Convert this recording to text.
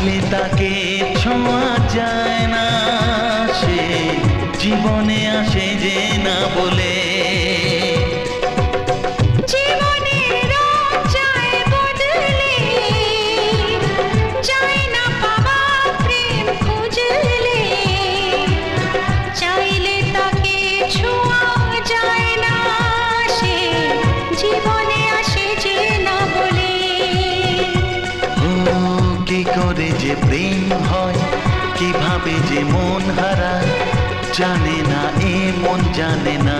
চাইলে তাকে ছোঁয়া যায় না, সে জীবনে আসে যে না বলে। কি করে যে প্রেম হয়, কিভাবে যে মন হারায়, জানে না এ মন জানে না।